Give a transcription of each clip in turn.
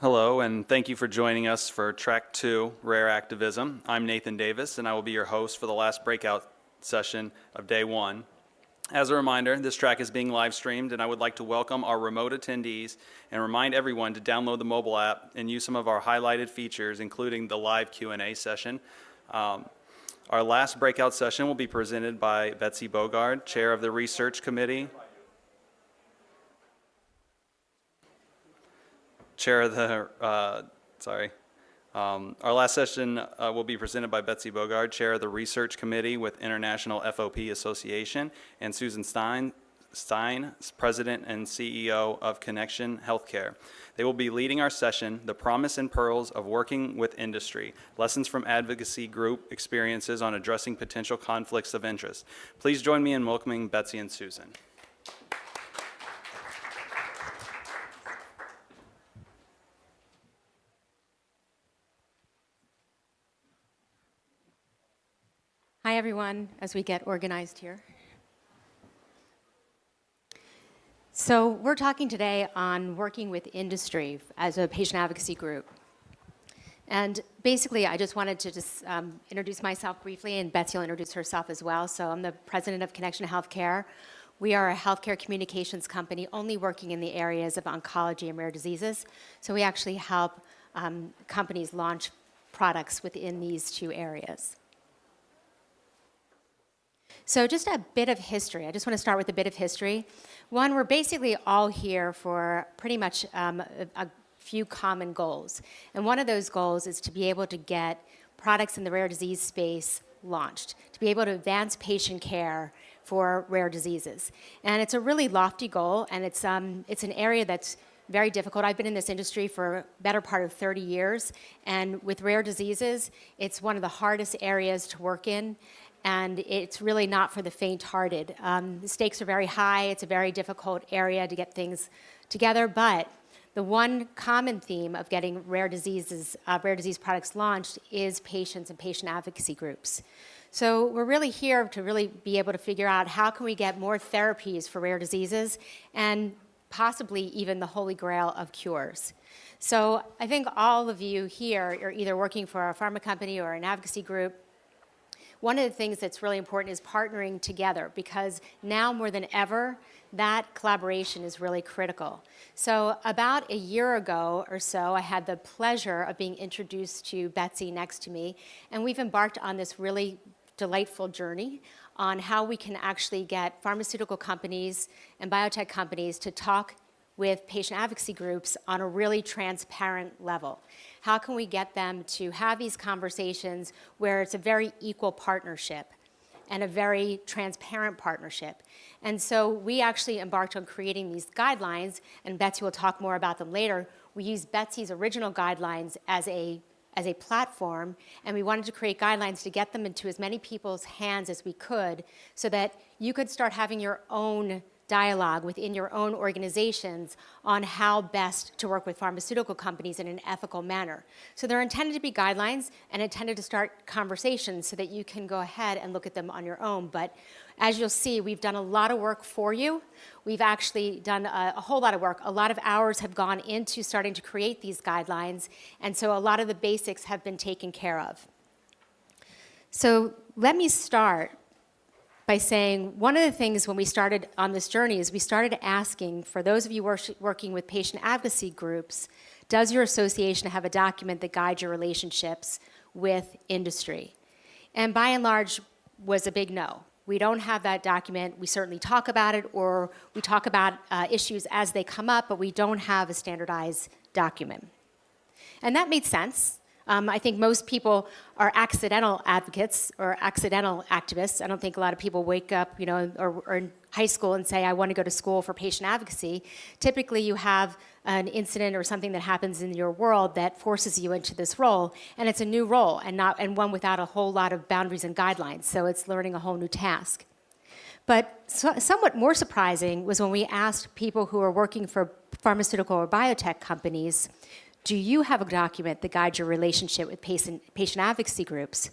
Hello, and thank you for joining us for Track 2, Rare Activism. I'm Nathan Davis, and I will be your host for the last breakout session of Day 1. As a reminder, this track is being live streamed, and I would like to welcome our remote attendees and remind everyone to download the mobile app and use some of our highlighted features, including the live Q&A session. Our last breakout session will be presented by Betsy Bogard, Chair of the Research Committee. Our last session will be presented by Betsy Bogard, Chair of the Research Committee with International FOP Association, and Susan Stein, President and CEO of Connection Healthcare. They will be leading our session, The Promise and Perils of Working with Industry, Lessons from Advocacy Group Experiences on Addressing Potential Conflicts of Interest. Please join me in welcoming Betsy and Susan. Hi, everyone, as we get organized here. So we're talking today on working with industry as a patient advocacy group. And basically, I just wanted to introduce myself briefly, and Betsy will introduce herself as well. So I'm the president of Connection Healthcare. We are a healthcare communications company only working in the areas of oncology and rare diseases. So we actually help companies launch products within these two areas. So just a bit of history. I just want to start with a bit of history. One, we're basically all here for pretty much a few common goals. And one of those goals is to be able to get products in the rare disease space launched, to be able to advance patient care for rare diseases. And it's a really lofty goal, and it's an area that's very difficult. I've been in this industry for a better part of 30 years, and with rare diseases, it's one of the hardest areas to work in. And it's really not for the faint-hearted. The stakes are very high. It's a very difficult area to get things together. But the one common theme of getting rare disease products launched is patients and patient advocacy groups. So we're really here to really be able to figure out how can we get more therapies for rare diseases and possibly even the holy grail of cures. So I think all of you here are either working for a pharma company or an advocacy group. One of the things that's really important is partnering together, because now more than ever, that collaboration is really critical. So about a year ago or so, I had the pleasure of being introduced to Betsy next to me, and we've embarked on this really delightful journey on how we can actually get pharmaceutical companies and biotech companies to talk with patient advocacy groups on a really transparent level. How can we get them to have these conversations where it's a very equal partnership and a very transparent partnership? And so we actually embarked on creating these guidelines, and Betsy will talk more about them later. We used Betsy's original guidelines as a platform, and we wanted to create guidelines to get them into as many people's hands as we could so that you could start having your own dialogue within your own organizations on how best to work with pharmaceutical companies in an ethical manner. So they're intended to be guidelines and intended to start conversations so that you can go ahead and look at them on your own. But as you'll see, we've done a lot of work for you. We've actually done a whole lot of work. A lot of hours have gone into starting to create these guidelines, and so a lot of the basics have been taken care of. So let me start by saying one of the things when we started on this journey is we started asking, for those of you working with patient advocacy groups, does your association have a document that guides your relationships with industry? And by and large was a big no. We don't have that document. We certainly talk about it, or we talk about issues as they come up, but we don't have a standardized document. And that made sense. I think most people are accidental advocates or accidental activists. I don't think a lot of people wake up, or in high school and say, I want to go to school for patient advocacy. Typically, you have an incident or something that happens in your world that forces you into this role, and it's a new role and one without a whole lot of boundaries and guidelines. So it's learning a whole new task. But somewhat more surprising was when we asked people who are working for pharmaceutical or biotech companies, do you have a document that guides your relationship with patient advocacy groups?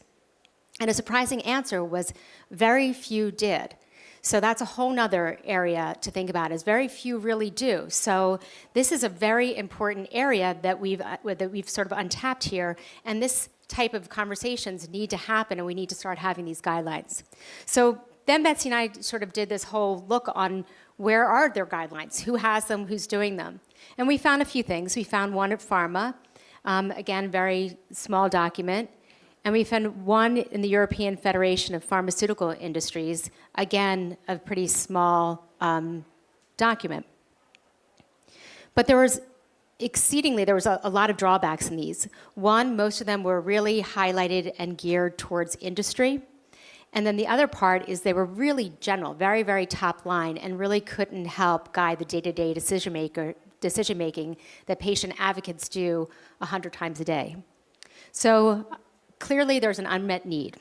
And a surprising answer was very few did. So that's a whole nother area to think about, as very few really do. So this is a very important area that we've sort of untapped here, and this type of conversations need to happen, and we need to start having these guidelines. So then Betsy and I sort of did this whole look on where are their guidelines, who has them, who's doing them. And we found a few things. We found one at Pharma, again, very small document. And we found one in the European Federation of Pharmaceutical Industries, again, a pretty small document. But there was a lot of drawbacks in these. One, most of them were really highlighted and geared towards industry. And then the other part is they were really general, very, very top line, and really couldn't help guide the day-to-day decision-making that patient advocates do 100 times a day. So clearly there's an unmet need,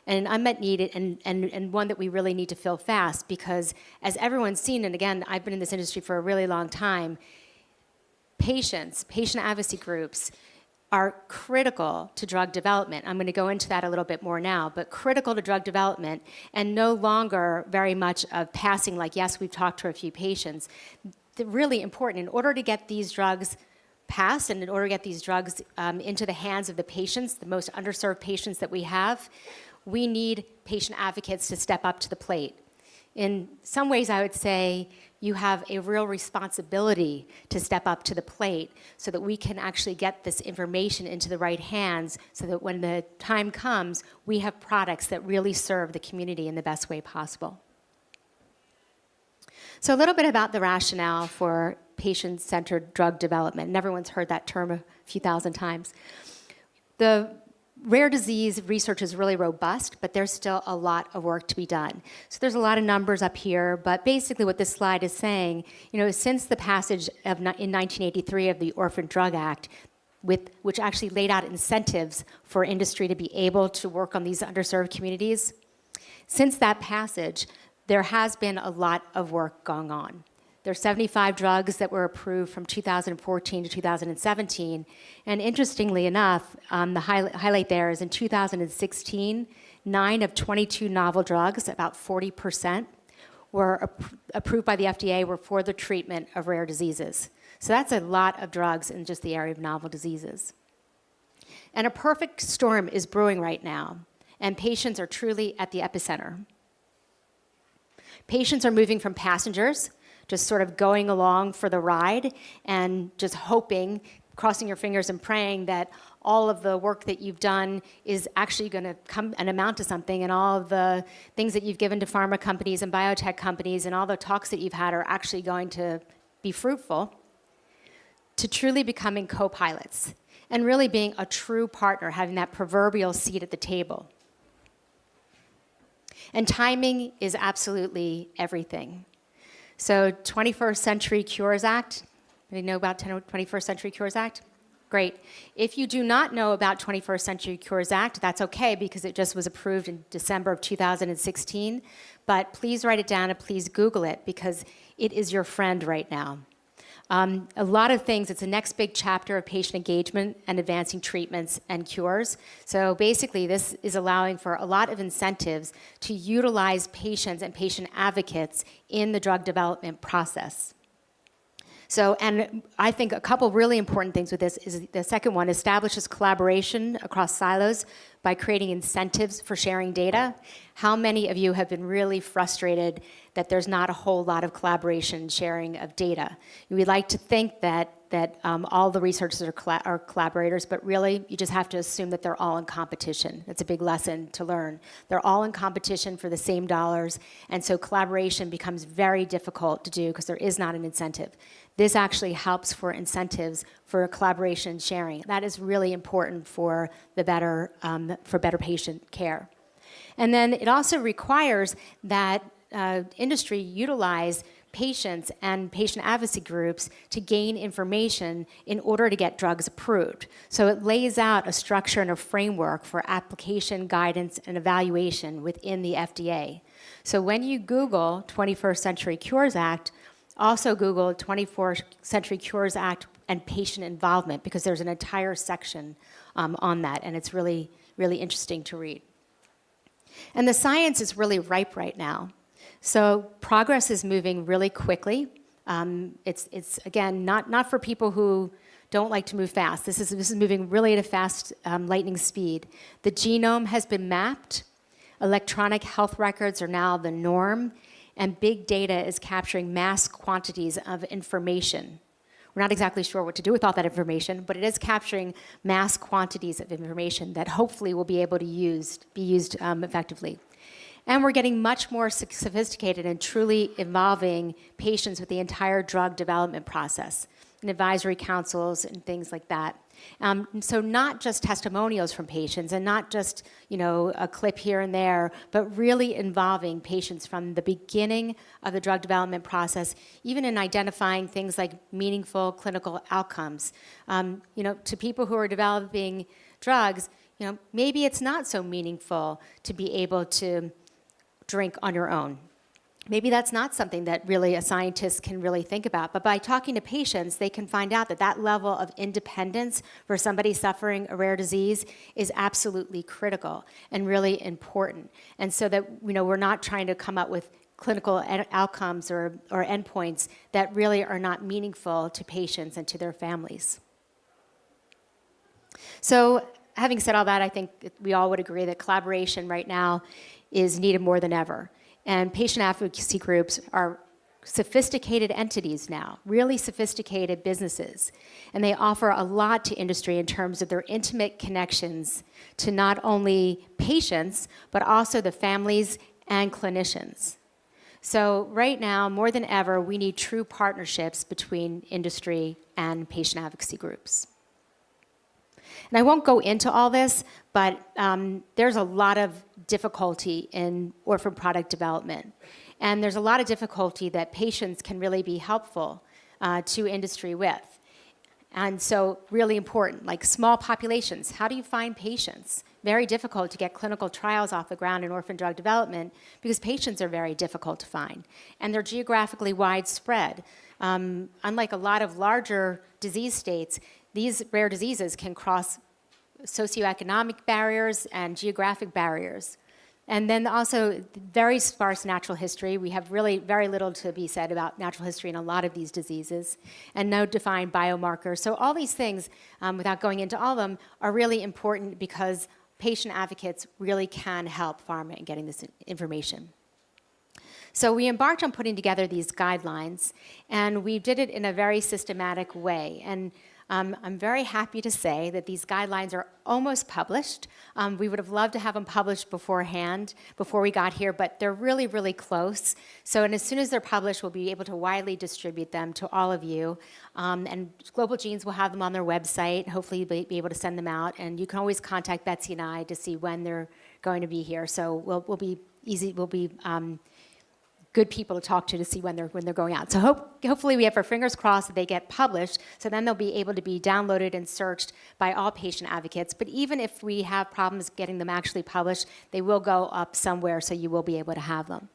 and an unmet need and one that we really need to fill fast, because as everyone's seen, and again, I've been in this industry for a really long time, patient advocacy groups are critical to drug development. I'm going to go into that a little bit more now, but critical to drug development, and no longer very much of passing like, yes, we've talked to a few patients. They're really important. In order to get these drugs passed and in order to get these drugs into the hands of the patients, the most underserved patients that we have, we need patient advocates to step up to the plate. In some ways, I would say you have a real responsibility to step up to the plate so that we can actually get this information into the right hands so that when the time comes, we have products that really serve the community in the best way possible. So a little bit about the rationale for patient-centered drug development, and everyone's heard that term a few thousand times. The rare disease research is really robust, but there's still a lot of work to be done. So there's a lot of numbers up here, but basically what this slide is saying, since the passage in 1983 of the Orphan Drug Act, which actually laid out incentives for industry to be able to work on these underserved communities, since that passage, there has been a lot of work going on. There are 75 drugs that were approved from 2014 to 2017. And interestingly enough, the highlight there is in 2016, 9 of 22 novel drugs, about 40%, were approved by the FDA were for the treatment of rare diseases. So that's a lot of drugs in just the area of novel diseases. And a perfect storm is brewing right now, and patients are truly at the epicenter. Patients are moving from passengers, just sort of going along for the ride and just hoping, crossing your fingers and praying that all of the work that you've done is actually going to come and amount to something, and all of the things that you've given to pharma companies and biotech companies and all the talks that you've had are actually going to be fruitful, to truly becoming co-pilots and really being a true partner, having that proverbial seat at the table. And timing is absolutely everything. So 21st Century Cures Act, anybody know about 21st Century Cures Act? Great. If you do not know about 21st Century Cures Act, that's okay, because it just was approved in December of 2016. But please write it down and please Google it, because it is your friend right now. A lot of things, it's the next big chapter of patient engagement and advancing treatments and cures. So basically, this is allowing for a lot of incentives to utilize patients and patient advocates in the drug development process. So, and I think a couple really important things with this is the second one establishes collaboration across silos by creating incentives for sharing data. How many of you have been really frustrated that there's not a whole lot of collaboration and sharing of data? We'd like to think that all the researchers are collaborators, but really you just have to assume that they're all in competition. That's a big lesson to learn. They're all in competition for the same dollars, and so collaboration becomes very difficult to do because there is not an incentive. This actually helps for incentives for collaboration and sharing. That is really important for better patient care. And then it also requires that industry utilize patients and patient advocacy groups to gain information in order to get drugs approved. So it lays out a structure and a framework for application, guidance, and evaluation within the FDA. So when you Google 21st Century Cures Act, also Google 24th Century Cures Act and patient involvement, because there's an entire section on that, and it's really, really interesting to read. And the science is really ripe right now. So progress is moving really quickly. It's again, not for people who don't like to move fast. This is moving really at a fast lightning speed. The genome has been mapped. Electronic health records are now the norm, and big data is capturing mass quantities of information. We're not exactly sure what to do with all that information, but it is capturing mass quantities of information that hopefully will be able to be used effectively. And we're getting much more sophisticated and truly involving patients with the entire drug development process, and advisory councils and things like that. So not just testimonials from patients and not just, a clip here and there, but really involving patients from the beginning of the drug development process, even in identifying things like meaningful clinical outcomes. To people who are developing drugs, maybe it's not so meaningful to be able to drink on your own. Maybe that's not something that really a scientist can really think about, but by talking to patients, they can find out that that level of independence for somebody suffering a rare disease is absolutely critical and really important. And so that, we're not trying to come up with clinical outcomes or endpoints that really are not meaningful to patients and to their families. So having said all that, I think we all would agree that collaboration right now is needed more than ever. And patient advocacy groups are sophisticated entities now, really sophisticated businesses. And they offer a lot to industry in terms of their intimate connections to not only patients, but also the families and clinicians. So right now, more than ever, we need true partnerships between industry and patient advocacy groups. And I won't go into all this, but there's a lot of difficulty in orphan product development. And there's a lot of difficulty that patients can really be helpful to industry with. And so really important, like small populations. How do you find patients? Very difficult to get clinical trials off the ground in orphan drug development because patients are very difficult to find. And they're geographically widespread. Unlike a lot of larger disease states, these rare diseases can cross socioeconomic barriers and geographic barriers. And then also very sparse natural history. We have really very little to be said about natural history in a lot of these diseases, and no defined biomarkers. So all these things, without going into all of them, are really important because patient advocates really can help pharma in getting this information. So we embarked on putting together these guidelines, and we did it in a very systematic way. And I'm very happy to say that these guidelines are almost published. We would have loved to have them published beforehand, before we got here, but they're really, really close. So, and as soon as they're published, we'll be able to widely distribute them to all of you. And Global Genes will have them on their website. Hopefully, you'll be able to send them out. And you can always contact Betsy and I to see when they're going to be here. So we'll be good people to talk to see when they're going out. So hopefully we have our fingers crossed that they get published, so then they'll be able to be downloaded and searched by all patient advocates. But even if we have problems getting them actually published, they will go up somewhere, so you will be able to have them.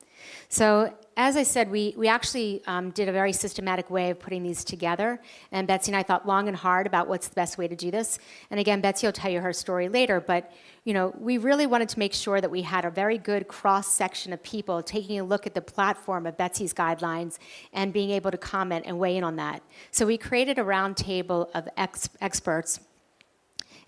So as I said, we actually did a very systematic way of putting these together, and Betsy and I thought long and hard about what's the best way to do this. And again, Betsy will tell you her story later, but we really wanted to make sure that we had a very good cross-section of people taking a look at the platform of Betsy's guidelines and being able to comment and weigh in on that. So we created a round table of experts,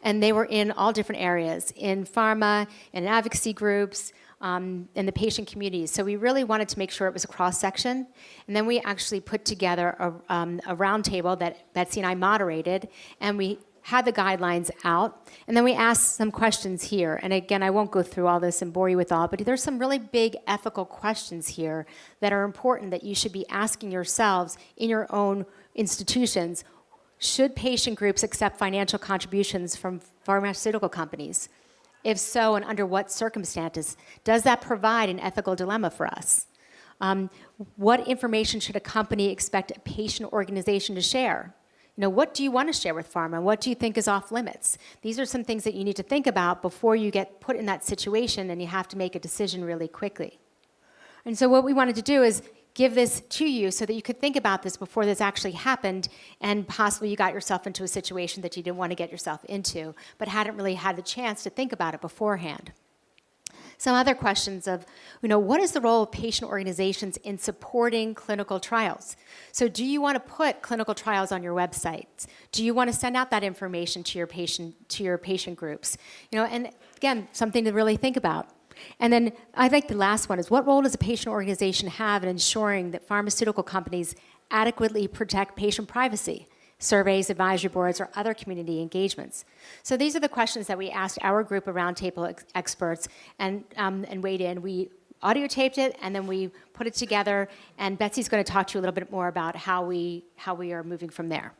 and they were in all different areas, in pharma, in advocacy groups, in the patient communities. So we really wanted to make sure it was a cross-section. And then we actually put together a round table that Betsy and I moderated, and we had the guidelines out. And then we asked some questions here. And again, I won't go through all this and bore you with all, but there's some really big ethical questions here that are important that you should be asking yourselves in your own institutions. Should patient groups accept financial contributions from pharmaceutical companies? If so, and under what circumstances? Does that provide an ethical dilemma for us? What information should a company expect a patient organization to share? What do you want to share with pharma? What do you think is off limits? These are some things that you need to think about before you get put in that situation and you have to make a decision really quickly. And so what we wanted to do is give this to you so that you could think about this before this actually happened, and possibly you got yourself into a situation that you didn't want to get yourself into, but hadn't really had the chance to think about it beforehand. Some other questions of, what is the role of patient organizations in supporting clinical trials? So do you want to put clinical trials on your website? Do you want to send out that information to your patient groups? And again, something to really think about. And then I think the last one is, what role does a patient organization have in ensuring that pharmaceutical companies adequately protect patient privacy? Surveys, advisory boards, or other community engagements. So these are the questions that we asked our group of roundtable experts and weighed in. We audio taped it, and then we put it together, and Betsy's going to talk to you a little bit more about how we are moving from there.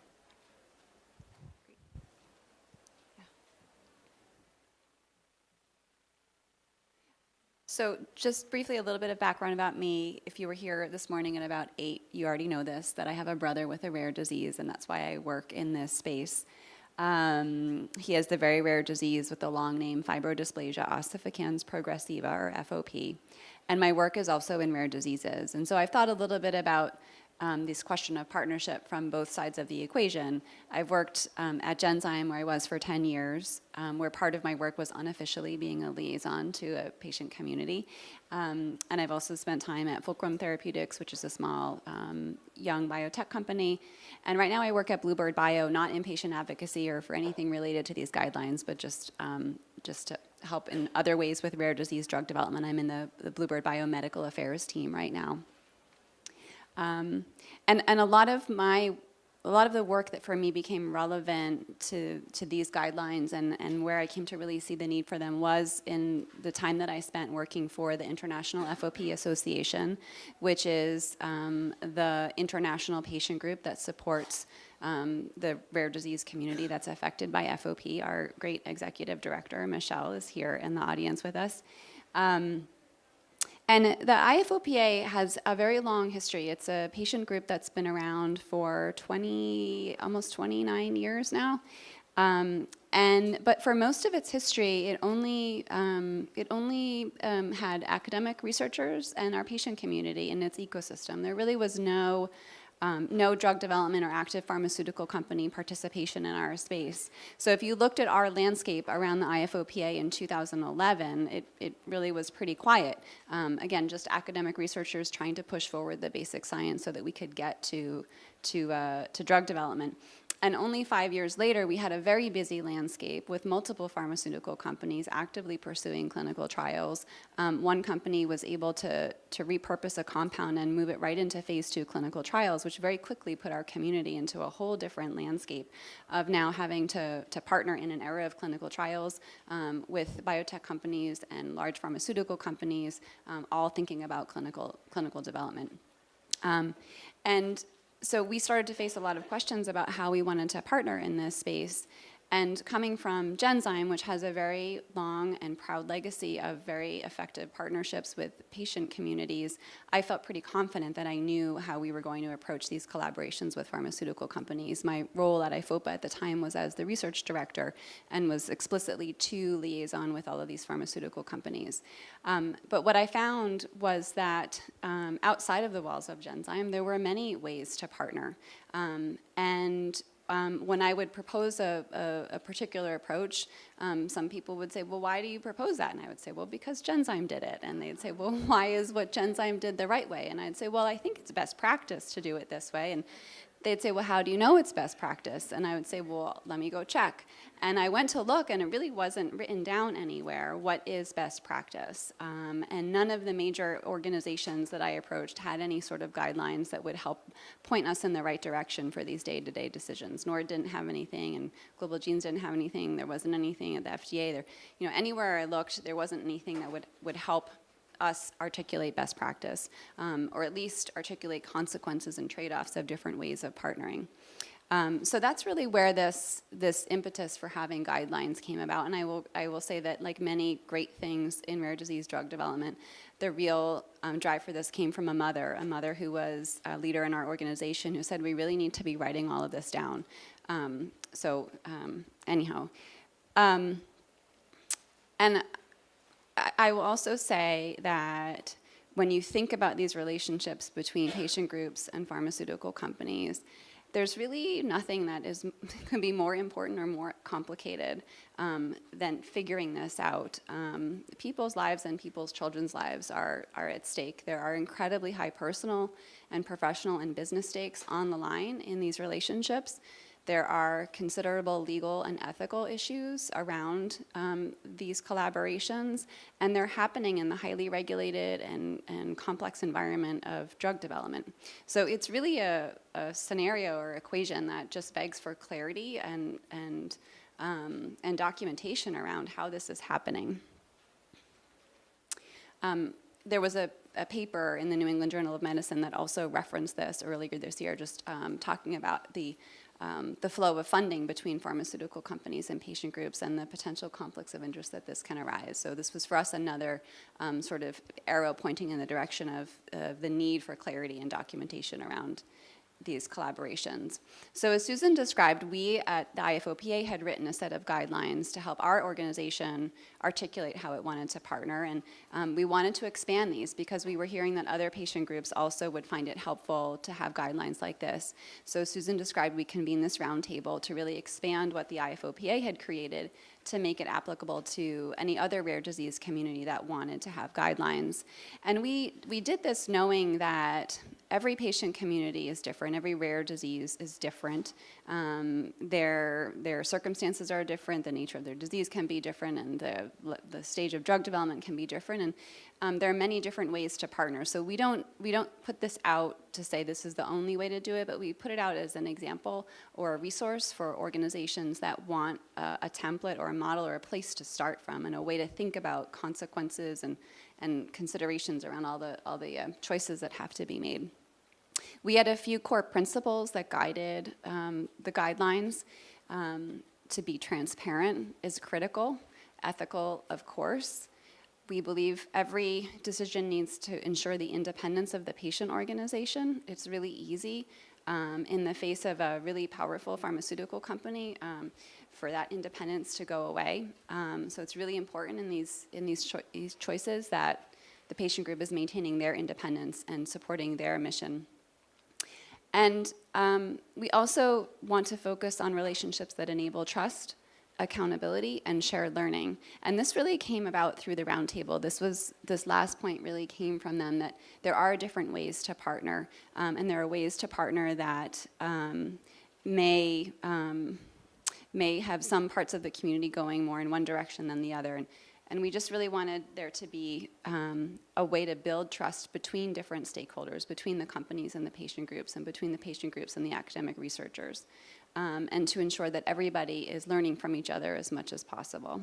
So just briefly, a little bit of background about me. If you were here this morning at about 8, you already know this, that I have a brother with a rare disease, and that's why I work in this space. He has the very rare disease with the long name fibrodysplasia ossificans progressiva, or FOP. And my work is also in rare diseases. And so I've thought a little bit about this question of partnership from both sides of the equation. I've worked at Genzyme, where I was for 10 years, where part of my work was unofficially being a liaison to a patient community. And I've also spent time at Fulcrum Therapeutics, which is a small young biotech company. And right now I work at Bluebird Bio, not in patient advocacy or for anything related to these guidelines, but just to help in other ways with rare disease drug development. I'm in the Bluebird Bio medical affairs team right now. And a lot of the work that for me became relevant to these guidelines and where I came to really see the need for them was in the time that I spent working for the International FOP Association, which is the international patient group that supports the rare disease community that's affected by FOP. Our great executive director, Michelle, is here in the audience with us. And the IFOPA has a very long history. It's a patient group that's been around for almost 29 years now. But for most of its history, it only had academic researchers and our patient community in its ecosystem. There really was no drug development or active pharmaceutical company participation in our space. So if you looked at our landscape around the IFOPA in 2011, it really was pretty quiet. Again, just academic researchers trying to push forward the basic science so that we could get to drug development. And only 5 years later, we had a very busy landscape with multiple pharmaceutical companies actively pursuing clinical trials. One company was able to repurpose a compound and move it right into phase 2 clinical trials, which very quickly put our community into a whole different landscape of now having to partner in an era of clinical trials with biotech companies and large pharmaceutical companies, all thinking about clinical development. So we started to face a lot of questions about how we wanted to partner in this space. And coming from Genzyme, which has a very long and proud legacy of very effective partnerships with patient communities, I felt pretty confident that I knew how we were going to approach these collaborations with pharmaceutical companies. My role at IFOPA at the time was as the research director and was explicitly to liaison with all of these pharmaceutical companies. But what I found was that outside of the walls of Genzyme, there were many ways to partner. When I would propose a particular approach, some people would say, well, why do you propose that? And I would say, well, because Genzyme did it. And they'd say, well, why is what Genzyme did the right way? And I'd say, well, I think it's best practice to do it this way. And they'd say, well, how do you know it's best practice? And I would say, well, let me go check. And I went to look, and it really wasn't written down anywhere what is best practice. And none of the major organizations that I approached had any sort of guidelines that would help point us in the right direction for these day-to-day decisions. NORD didn't have anything, and Global Genes didn't have anything. There wasn't anything at the FDA. Anywhere I looked, there wasn't anything that would help us articulate best practice, or at least articulate consequences and trade-offs of different ways of partnering. So that's really where this impetus for having guidelines came about. And I will say that, like many great things in rare disease drug development, the real drive for this came from a mother who was a leader in our organization, who said we really need to be writing all of this down. And I will also say that when you think about these relationships between patient groups and pharmaceutical companies, there's really nothing that can be more important or more complicated than figuring this out. People's lives and people's children's lives are at stake. There are incredibly high personal and professional and business stakes on the line in these relationships. There are considerable legal and ethical issues around these collaborations, and they're happening in the highly regulated and complex environment of drug development. So it's really a scenario or equation that just begs for clarity and documentation around how this is happening. There was a paper in the New England Journal of Medicine that also referenced this earlier this year, just talking about the flow of funding between pharmaceutical companies and patient groups and the potential conflicts of interest that this can arise. So this was for us another sort of arrow pointing in the direction of the need for clarity and documentation around these collaborations. So as Susan described, we at the IFOPA had written a set of guidelines to help our organization articulate how it wanted to partner, and we wanted to expand these because we were hearing that other patient groups also would find it helpful to have guidelines like this. So Susan described we convened this roundtable to really expand what the IFOPA had created to make it applicable to any other rare disease community that wanted to have guidelines. And we did this knowing that every patient community is different, every rare disease is different. Their circumstances are different, the nature of their disease can be different, and the stage of drug development can be different, and there are many different ways to partner. So we don't put this out to say this is the only way to do it, but we put it out as an example or a resource for organizations that want a template or a model or a place to start from, and a way to think about consequences and considerations around all the choices that have to be made. We had a few core principles that guided the guidelines. To be transparent is critical, ethical, of course. We believe every decision needs to ensure the independence of the patient organization. It's really easy in the face of a really powerful pharmaceutical company for that independence to go away. So it's really important in these choices that the patient group is maintaining their independence and supporting their mission. And we also want to focus on relationships that enable trust, accountability, and shared learning. And this really came about through the roundtable. This last point really came from them, that there are different ways to partner, and there are ways to partner that may have some parts of the community going more in one direction than the other. And we just really wanted there to be a way to build trust between different stakeholders, between the companies and the patient groups, and between the patient groups and the academic researchers, and to ensure that everybody is learning from each other as much as possible.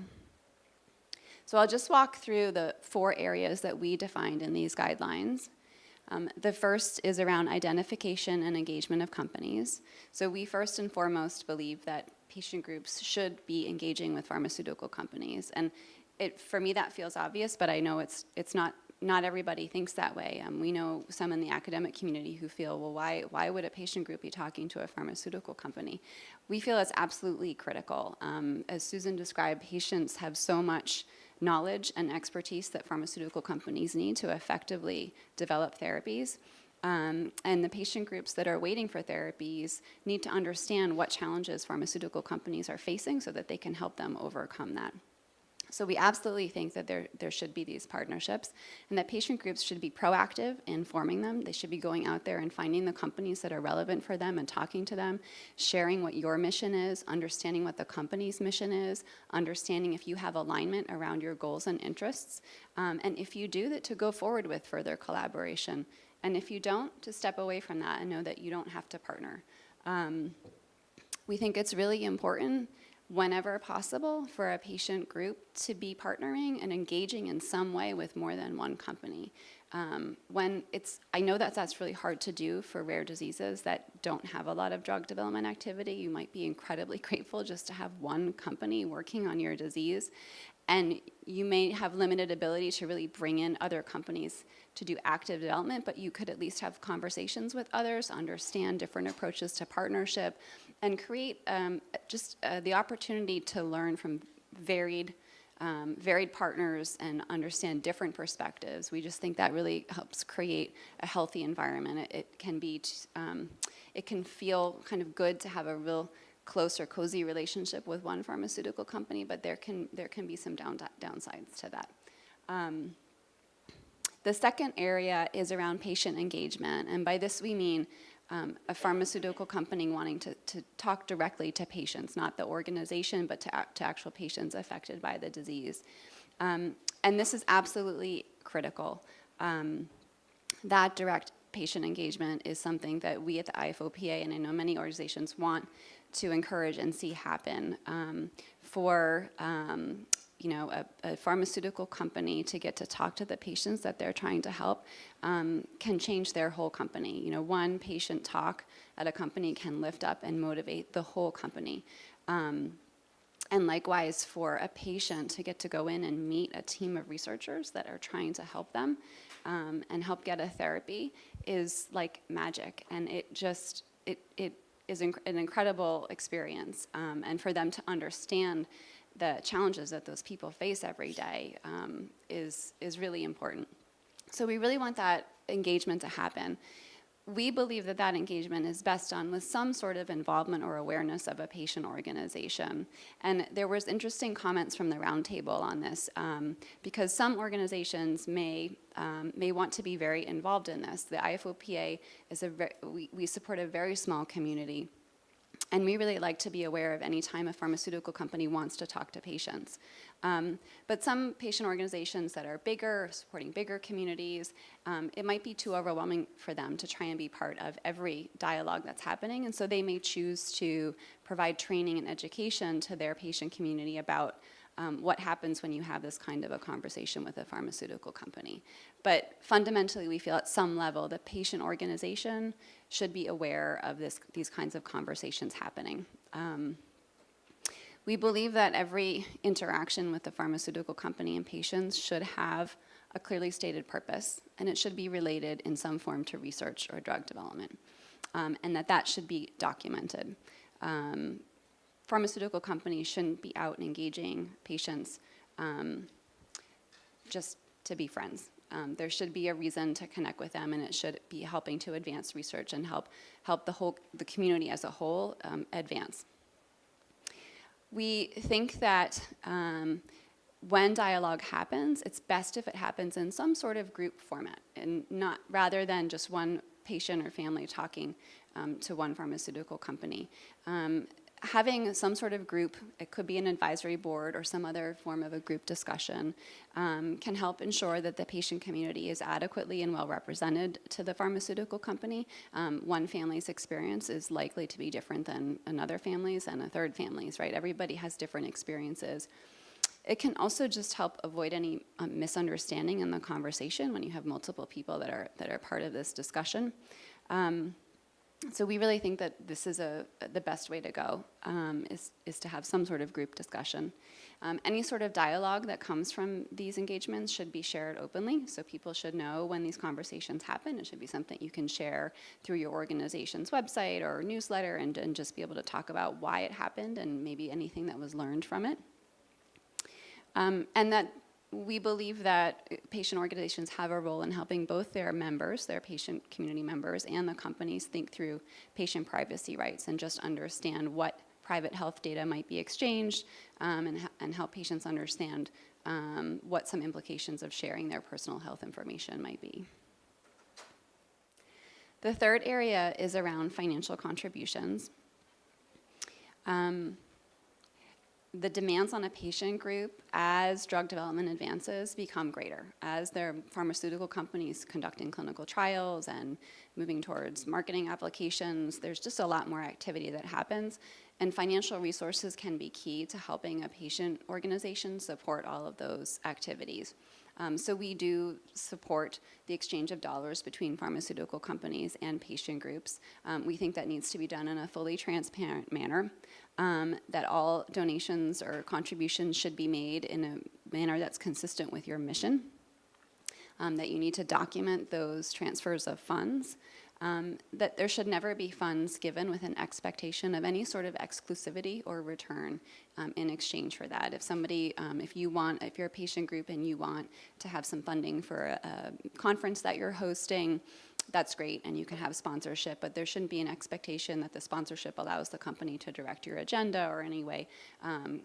So I'll just walk through the 4 areas that we defined in these guidelines. The first is around identification and engagement of companies. So we first and foremost believe that patient groups should be engaging with pharmaceutical companies. And for me, that feels obvious, but I know it's not everybody thinks that way. We know some in the academic community who feel, well, why would a patient group be talking to a pharmaceutical company? We feel it's absolutely critical. As Susan described, patients have so much knowledge and expertise that pharmaceutical companies need to effectively develop therapies. And the patient groups that are waiting for therapies need to understand what challenges pharmaceutical companies are facing so that they can help them overcome that. So we absolutely think that there should be these partnerships, and that patient groups should be proactive in forming them. They should be going out there and finding the companies that are relevant for them and talking to them, sharing what your mission is, understanding what the company's mission is, understanding if you have alignment around your goals and interests, and if you do, that to go forward with further collaboration. And if you don't, to step away from that and know that you don't have to partner. We think it's really important, whenever possible, for a patient group to be partnering and engaging in some way with more than one company. I know that's really hard to do for rare diseases that don't have a lot of drug development activity. You might be incredibly grateful just to have one company working on your disease. And you may have limited ability to really bring in other companies to do active development, but you could at least have conversations with others, understand different approaches to partnership, and create the opportunity to learn from varied partners and understand different perspectives. We just think that really helps create a healthy environment. It can be it can feel kind of good to have a real close or cozy relationship with one pharmaceutical company, but there can be some downsides to that. The second area is around patient engagement, and by this we mean a pharmaceutical company wanting to talk directly to patients, not the organization, but to actual patients affected by the disease. And this is absolutely critical. That direct patient engagement is something that we at the IFOPA, and I know many organizations, want to encourage and see happen for a pharmaceutical company to get to talk to the patients that they're trying to help can change their whole company. One patient talk at a company can lift up and motivate the whole company. And likewise, for a patient to get to go in and meet a team of researchers that are trying to help them and help get a therapy is like magic. And it is an incredible experience. And for them to understand the challenges that those people face every day is really important. So we really want that engagement to happen. We believe that engagement is best done with some sort of involvement or awareness of a patient organization. And there was interesting comments from the roundtable on this because some organizations may want to be very involved in this. The IFOPA is we support a very small community. And we really like to be aware of any time a pharmaceutical company wants to talk to patients. But some patient organizations that are bigger, supporting bigger communities, it might be too overwhelming for them to try and be part of every dialogue that's happening. And so they may choose to provide training and education to their patient community about what happens when you have this kind of a conversation with a pharmaceutical company. But fundamentally, we feel at some level the patient organization should be aware of these kinds of conversations happening. We believe that every interaction with the pharmaceutical company and patients should have a clearly stated purpose, and it should be related in some form to research or drug development, and that should be documented. Pharmaceutical companies shouldn't be out engaging patients just to be friends. There should be a reason to connect with them, and it should be helping to advance research and help the community as a whole advance. We think that when dialogue happens, it's best if it happens in some sort of group format, and not rather than just one patient or family talking to one pharmaceutical company. Having some sort of group, it could be an advisory board or some other form of a group discussion, can help ensure that the patient community is adequately and well represented to the pharmaceutical company. One family's experience is likely to be different than another family's and a third family's, right? Everybody has different experiences. It can also just help avoid any misunderstanding in the conversation when you have multiple people that are part of this discussion. So we really think that this is the best way to go, is to have some sort of group discussion. Any sort of dialogue that comes from these engagements should be shared openly, so people should know when these conversations happen. It should be something you can share through your organization's website or newsletter and just be able to talk about why it happened and maybe anything that was learned from it. And that we believe that patient organizations have a role in helping both their members, their patient community members, and the companies think through patient privacy rights and just understand what private health data might be exchanged and help patients understand what some implications of sharing their personal health information might be. The third area is around financial contributions. The demands on a patient group as drug development advances become greater. As their pharmaceutical companies conducting clinical trials and moving towards marketing applications, there's just a lot more activity that happens, and financial resources can be key to helping a patient organization support all of those activities. So we do support the exchange of dollars between pharmaceutical companies and patient groups. We think that needs to be done in a fully transparent manner, that all donations or contributions should be made in a manner that's consistent with your mission, that you need to document those transfers of funds, that there should never be funds given with an expectation of any sort of exclusivity or return in exchange for that. If somebody, if you're a patient group and you want to have some funding for a conference that you're hosting, that's great, and you can have sponsorship, but there shouldn't be an expectation that the sponsorship allows the company to direct your agenda or any way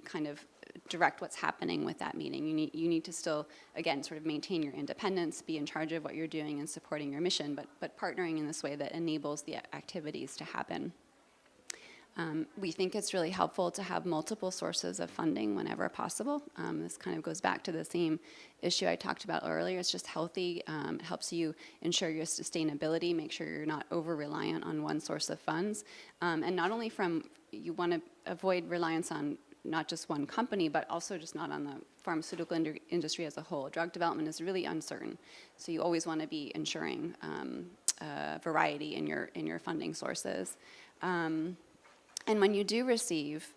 kind of direct what's happening with that meeting. You need to still, again, sort of maintain your independence, be in charge of what you're doing and supporting your mission, but partnering in this way that enables the activities to happen. We think it's really helpful to have multiple sources of funding whenever possible. This kind of goes back to the same issue I talked about earlier. It's just healthy. It helps you ensure your sustainability, make sure you're not over-reliant on one source of funds. And not only you want to avoid reliance on not just one company, but also just not on the pharmaceutical industry as a whole. Drug development is really uncertain, so you always want to be ensuring variety in your funding sources. And when you do receive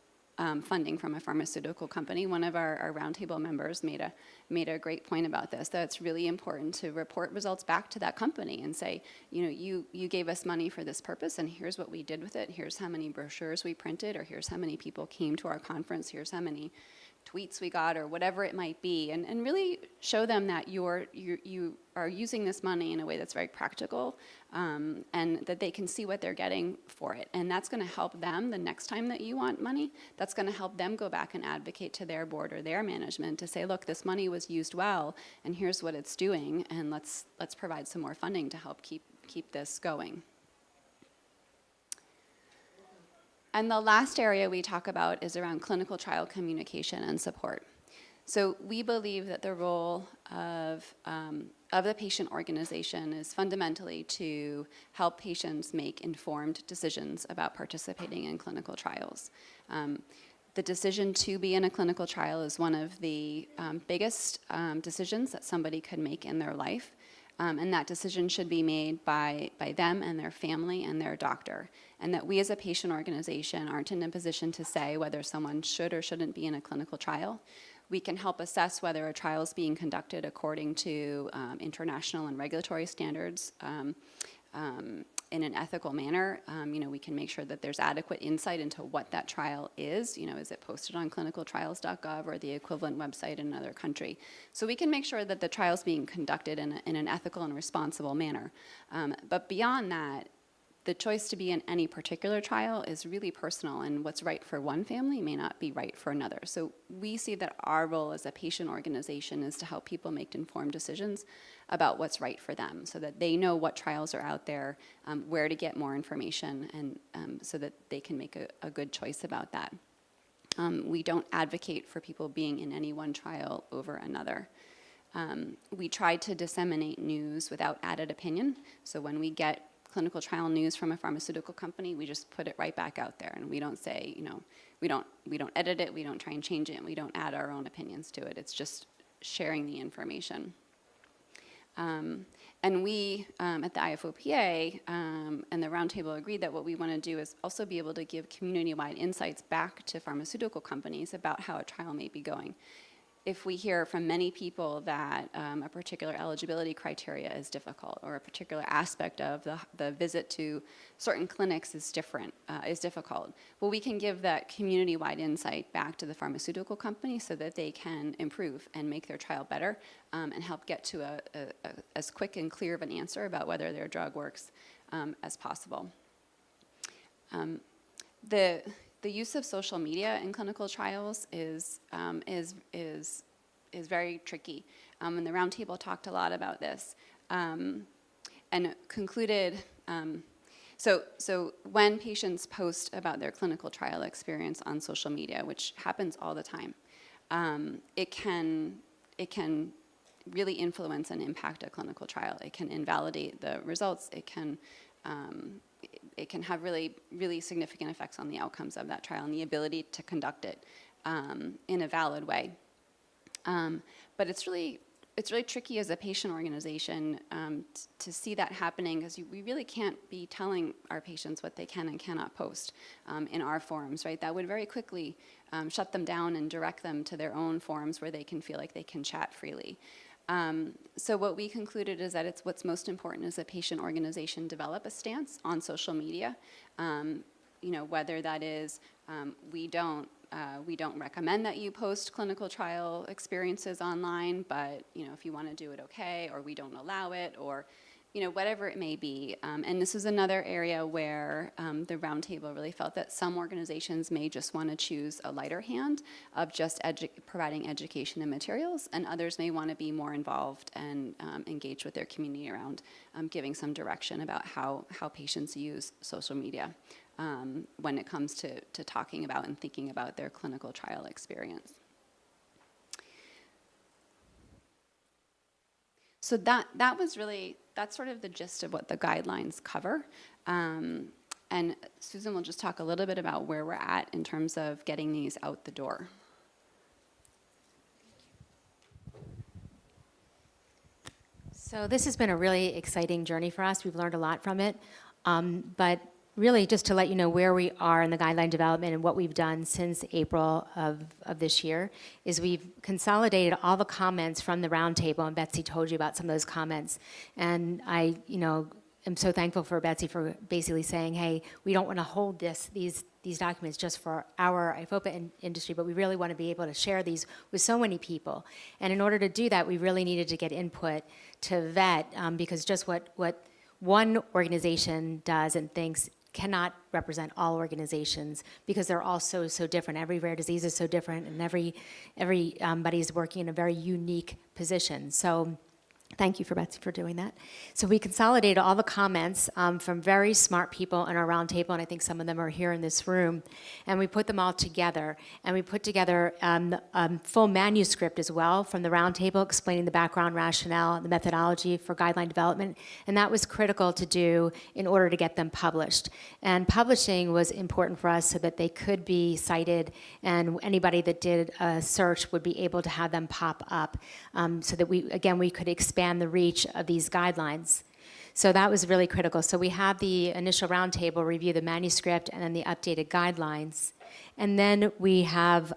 funding from a pharmaceutical company, one of our roundtable members made a great point about this, that it's really important to report results back to that company and say, you gave us money for this purpose, and here's what we did with it. Here's how many brochures we printed, or here's how many people came to our conference. Here's how many tweets we got, or whatever it might be, and really show them that you are using this money in a way that's very practical, and that they can see what they're getting for it. And that's going to help them the next time that you want money. That's going to help them go back and advocate to their board or their management to say, look, this money was used well, and here's what it's doing, and let's provide some more funding to help keep this going. And the last area we talk about is around clinical trial communication and support. So we believe that the role of the patient organization is fundamentally to help patients make informed decisions about participating in clinical trials. The decision to be in a clinical trial is one of the biggest decisions that somebody could make in their life. And that decision should be made by them and their family and their doctor. And that we as a patient organization aren't in a position to say whether someone should or shouldn't be in a clinical trial. We can help assess whether a trial is being conducted according to international and regulatory standards in an ethical manner. We can make sure that there's adequate insight into what that trial is. Is it posted on clinicaltrials.gov or the equivalent website in another country? So we can make sure that the trial is being conducted in an ethical and responsible manner. But beyond that, the choice to be in any particular trial is really personal, and what's right for one family may not be right for another. So we see that our role as a patient organization is to help people make informed decisions about what's right for them, so that they know what trials are out there, where to get more information, and so that they can make a good choice about that. We don't advocate for people being in any one trial over another. We try to disseminate news without added opinion. So when we get clinical trial news from a pharmaceutical company, we just put it right back out there, and we don't say, we don't edit it, we don't try and change it, and we don't add our own opinions to it. It's just sharing the information. And we at the IFOPA and the Roundtable agreed that what we want to do is also be able to give community-wide insights back to pharmaceutical companies about how a trial may be going. If we hear from many people that a particular eligibility criteria is difficult, or a particular aspect of the visit to certain clinics is difficult, well, we can give that community-wide insight back to the pharmaceutical company so that they can improve and make their trial better, and help get to as quick and clear of an answer about whether their drug works as possible. The use of social media in clinical trials is very tricky, and the Roundtable talked a lot about this, and concluded. So when patients post about their clinical trial experience on social media, which happens all the time, it can really influence and impact a clinical trial. It can invalidate the results. It can have really, really significant effects on the outcomes of that trial and the ability to conduct it in a valid way. But it's really tricky as a patient organization to see that happening, because we really can't be telling our patients what they can and cannot post in our forums, right? That would very quickly shut them down and direct them to their own forums where they can feel like they can chat freely. So what we concluded is that it's what's most important as a patient organization develop a stance on social media. Whether that is we don't recommend that you post clinical trial experiences online, but if you want to do it, okay, or we don't allow it, or whatever it may be. And this is another area where the roundtable really felt that some organizations may just want to choose a lighter hand of just providing education and materials, and others may want to be more involved and engage with their community around giving some direction about how patients use social media when it comes to talking about and thinking about their clinical trial experience. So that's sort of the gist of what the guidelines cover. And Susan will just talk a little bit about where we're at in terms of getting these out the door. So this has been a really exciting journey for us. We've learned a lot from it. But really, just to let you know where we are in the guideline development and what we've done since April of this year, is we've consolidated all the comments from the roundtable, and Betsy told you about some of those comments. And I, am so thankful for Betsy for basically saying, hey, we don't want to hold these documents just for our IFOPA industry, but we really want to be able to share these with so many people. And in order to do that, we really needed to get input to vet, because just what one organization does and thinks cannot represent all organizations, because they're all so different. Every rare disease is so different, and everybody's working in a very unique position. So thank you for Betsy for doing that. So we consolidated all the comments from very smart people in our roundtable, and I think some of them are here in this room, and we put them all together. And we put together a full manuscript as well from the roundtable explaining the background rationale, the methodology for guideline development, and that was critical to do in order to get them published. And publishing was important for us so that they could be cited, and anybody that did a search would be able to have them pop up, so that we could expand the reach of these guidelines. So that was really critical. So we have the initial roundtable review the manuscript and then the updated guidelines. And then we have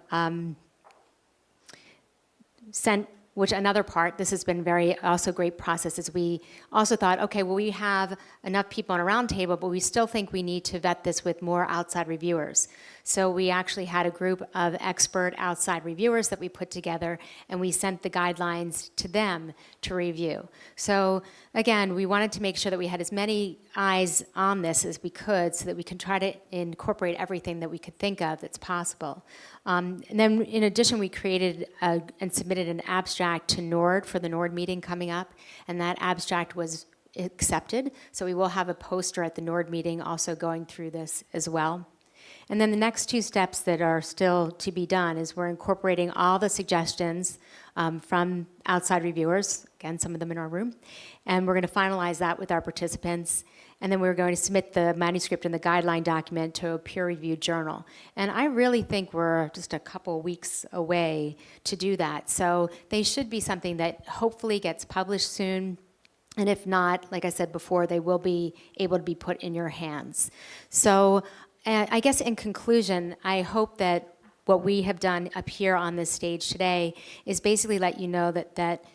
another part, this has been also great process, is we also thought, okay, well, we have enough people on a roundtable, but we still think we need to vet this with more outside reviewers. So we actually had a group of expert outside reviewers that we put together, and we sent the guidelines to them to review. So again, we wanted to make sure that we had as many eyes on this as we could, so that we can try to incorporate everything that we could think of that's possible. And then in addition, we created and submitted an abstract to NORD for the NORD meeting coming up, and that abstract was accepted. So we will have a poster at the NORD meeting also going through this as well. And then the next two steps that are still to be done is we're incorporating all the suggestions from outside reviewers, again, some of them in our room, and we're going to finalize that with our participants. And then we're going to submit the manuscript and the guideline document to a peer-reviewed journal. And I really think we're just a couple weeks away to do that. So they should be something that hopefully gets published soon. And if not, like I said before, they will be able to be put in your hands. So I guess in conclusion, I hope that what we have done up here on this stage today is basically let you know that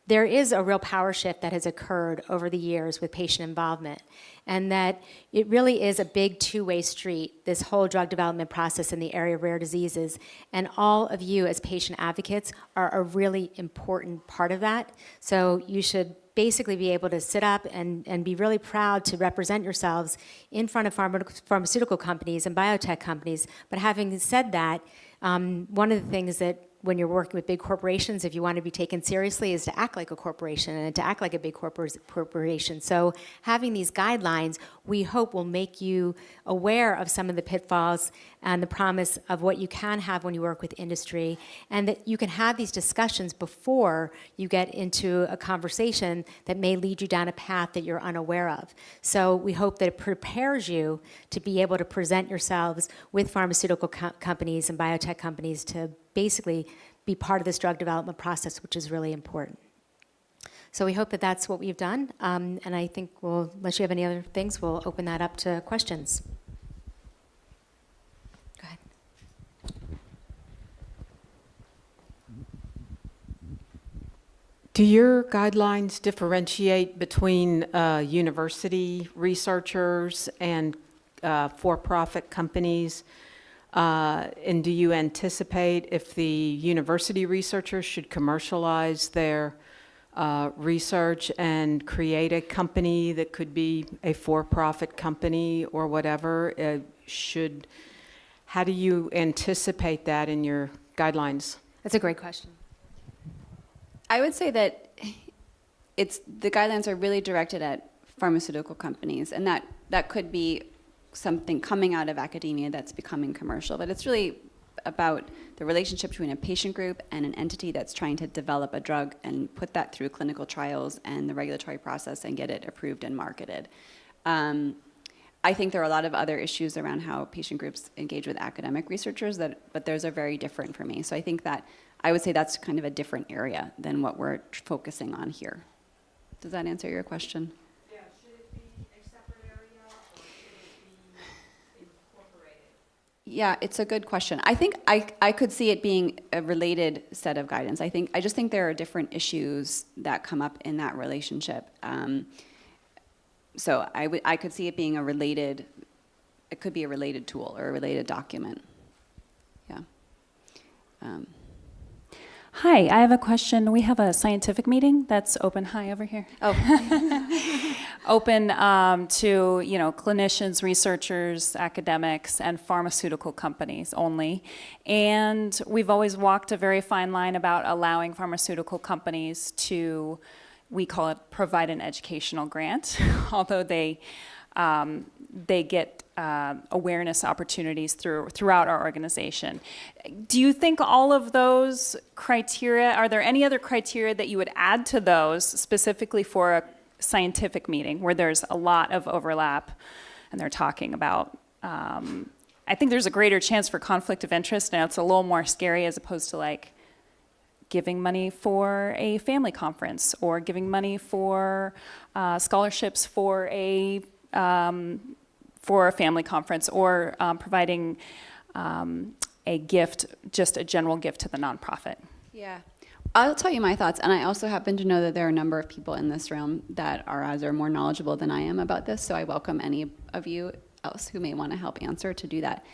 there is a real power shift that has occurred over the years with patient involvement, and that it really is a big two-way street, this whole drug development process in the area of rare diseases, and all of you as patient advocates are a really important part of that. So you should basically be able to sit up and be really proud to represent yourselves in front of pharmaceutical companies and biotech companies. But having said that, one of the things that when you're working with big corporations, if you want to be taken seriously, is to act like a corporation and to act like a big corporation. So having these guidelines, we hope will make you aware of some of the pitfalls and the promise of what you can have when you work with industry, and that you can have these discussions before you get into a conversation that may lead you down a path that you're unaware of. So we hope that it prepares you to be able to present yourselves with pharmaceutical companies and biotech companies to basically be part of this drug development process, which is really important. So we hope that that's what we've done, and I think unless you have any other things, we'll open that up to questions. Go ahead. Do your guidelines differentiate between university researchers and for-profit companies? And do you anticipate if the university researchers should commercialize their research and create a company that could be a for-profit company or whatever? How do you anticipate that in your guidelines? That's a great question. I would say that the guidelines are really directed at pharmaceutical companies, and that could be something coming out of academia that's becoming commercial, but it's really about the relationship between a patient group and an entity that's trying to develop a drug and put that through clinical trials and the regulatory process and get it approved and marketed. I think there are a lot of other issues around how patient groups engage with academic researchers, but those are very different for me. So I think that I would say that's kind of a different area than what we're focusing on here. Does that answer your question? Yeah, should it be a separate area or should it be incorporated? Yeah, it's a good question. I think I could see it being a related set of guidance. I just think there are different issues that come up in that relationship. So I could see it being it could be a related tool or a related document. Yeah. Hi, I have a question. We have a scientific meeting that's open. Hi, over here. Oh, Open to clinicians, researchers, academics, and pharmaceutical companies only. And we've always walked a very fine line about allowing pharmaceutical companies to, we call it, provide an educational grant, although they get awareness opportunities throughout our organization. Do you think all of those criteria, are there any other criteria that you would add to those specifically for a scientific meeting where there's a lot of overlap and they're talking about, I think there's a greater chance for conflict of interest. Now it's a little more scary as opposed to like giving money for a family conference or giving money for scholarships for a family conference or providing a gift, just a general gift to the nonprofit. yeah. I'll tell you my thoughts, and I also happen to know that there are a number of people in this realm that are either more knowledgeable than I am about this, so I welcome any of you else who may want to help answer to do that.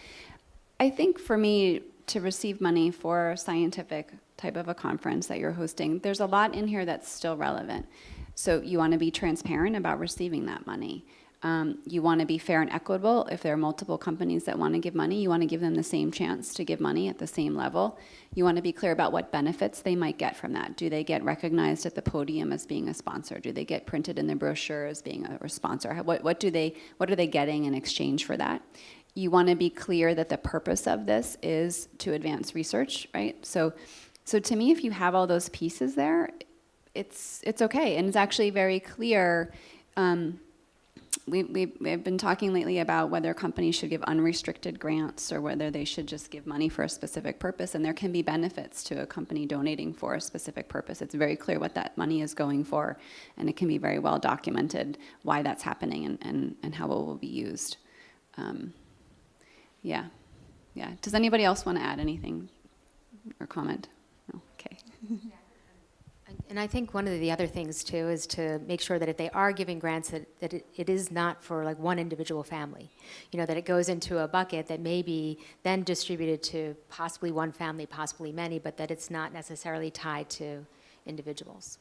I think for me, to receive money for a scientific type of a conference that you're hosting, there's a lot in here that's still relevant. So you want to be transparent about receiving that money. You want to be fair and equitable. If there are multiple companies that want to give money, you want to give them the same chance to give money at the same level. You want to be clear about what benefits they might get from that. Do they get recognized at the podium as being a sponsor? Do they get printed in the brochure as being a sponsor? What are they getting in exchange for that? You want to be clear that the purpose of this is to advance research, right? So to me, if you have all those pieces there, it's okay, and it's actually very clear. We've been talking lately about whether companies should give unrestricted grants or whether they should just give money for a specific purpose, and there can be benefits to a company donating for a specific purpose. It's very clear what that money is going for, and it can be very well documented why that's happening and how it will be used. Yeah. Does anybody else want to add anything or comment? No? Okay. And I think one of the other things too is to make sure that if they are giving grants, that it is not for like one individual family. That it goes into a bucket that may be then distributed to possibly one family, possibly many, but that it's not necessarily tied to individuals.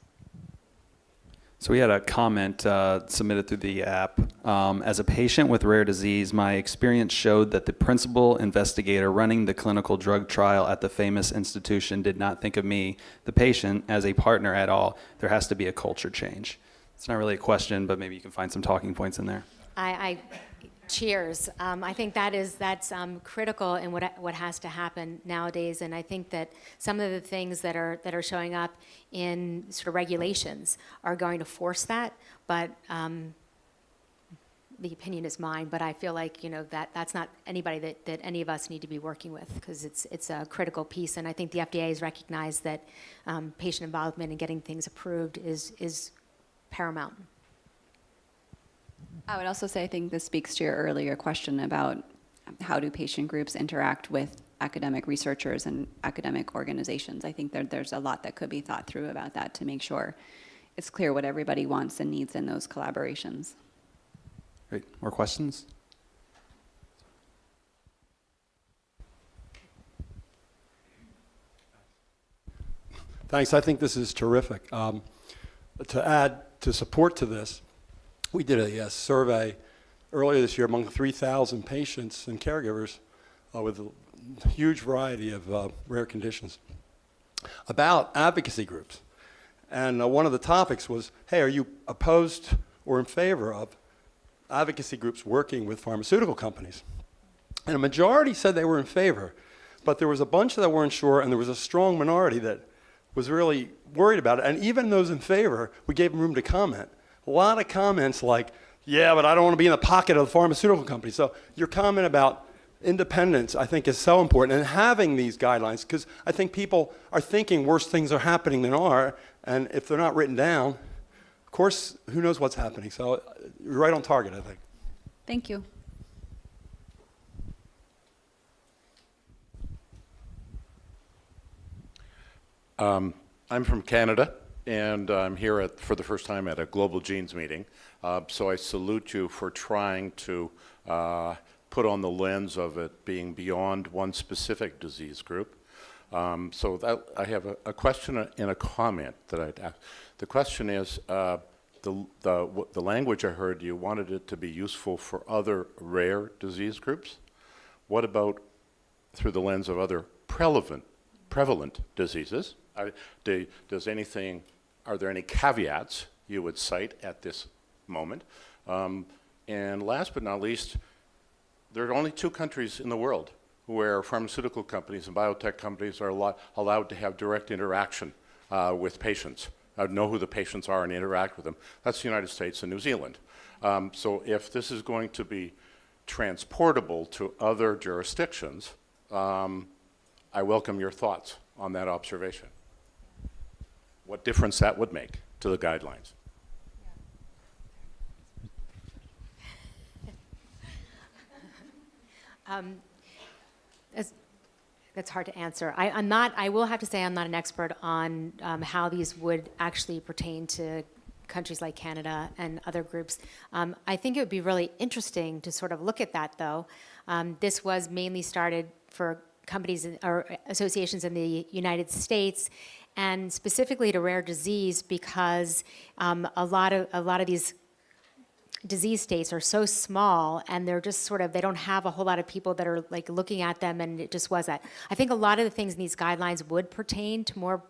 So we had a comment submitted through the app. As a patient with rare disease, my experience showed that the principal investigator running the clinical drug trial at the famous institution did not think of me, the patient, as a partner at all. There has to be a culture change. It's not really a question, but maybe you can find some talking points in there. I cheers. I think that's critical in what has to happen nowadays, and I think that some of the things that are showing up in sort of regulations are going to force that. But the opinion is mine. But I feel like that's not anybody that any of us need to be working with, because it's a critical piece, and I think the FDA has recognized that patient involvement in getting things approved is paramount. I would also say I think this speaks to your earlier question about how do patient groups interact with academic researchers and academic organizations. I think there's a lot that could be thought through about that to make sure it's clear what everybody wants and needs in those collaborations. Great. More questions? Thanks. I think this is terrific. to add to support to this, we did a survey earlier this year among 3,000 patients and caregivers with a huge variety of rare conditions about advocacy groups. And one of the topics was, hey, are you opposed or in favor of advocacy groups working with pharmaceutical companies? And a majority said they were in favor, but there was a bunch that weren't sure, and there was a strong minority that was really worried about it. And even those in favor, we gave them room to comment. A lot of comments like, yeah, but I don't want to be in the pocket of the pharmaceutical company. So your comment about independence, I think, is so important. And having these guidelines, because I think people are thinking worse things are happening than are, and if they're not written down, of course, who knows what's happening. So you're right on target, I think. Thank you. I'm from Canada, and I'm here for the first time at a Global Genes meeting. So I salute you for trying to put on the lens of it being beyond one specific disease group. I have a question and a comment that I'd ask. The question is, the language I heard, you wanted it to be useful for other rare disease groups. What about through the lens of other prevalent diseases? Are there any caveats you would cite at this moment? And last but not least, there are only 2 countries in the world where pharmaceutical companies and biotech companies are allowed to have direct interaction with patients, know who the patients are and interact with them. That's the United States and New Zealand. So if this is going to be transportable to other jurisdictions, I welcome your thoughts on that observation. What difference that would make to the guidelines. That's hard to answer. I will have to say I'm not an expert on how these would actually pertain to countries like Canada and other groups. I think it would be really interesting to sort of look at that, though. This was mainly started for companies or associations in the United States, and specifically to rare disease, because a lot of these disease states are so small, and they're just sort of, they don't have a whole lot of people that are like looking at them, and it just was that. I think a lot of the things in these guidelines would pertain to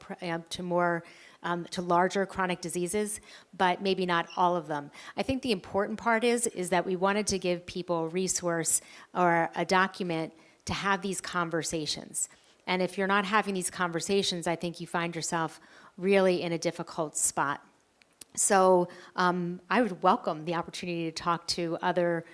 larger chronic diseases, but maybe not all of them. I think the important part is that we wanted to give people a resource or a document to have these conversations. And if you're not having these conversations, I think you find yourself really in a difficult spot. So I would welcome the opportunity to talk to other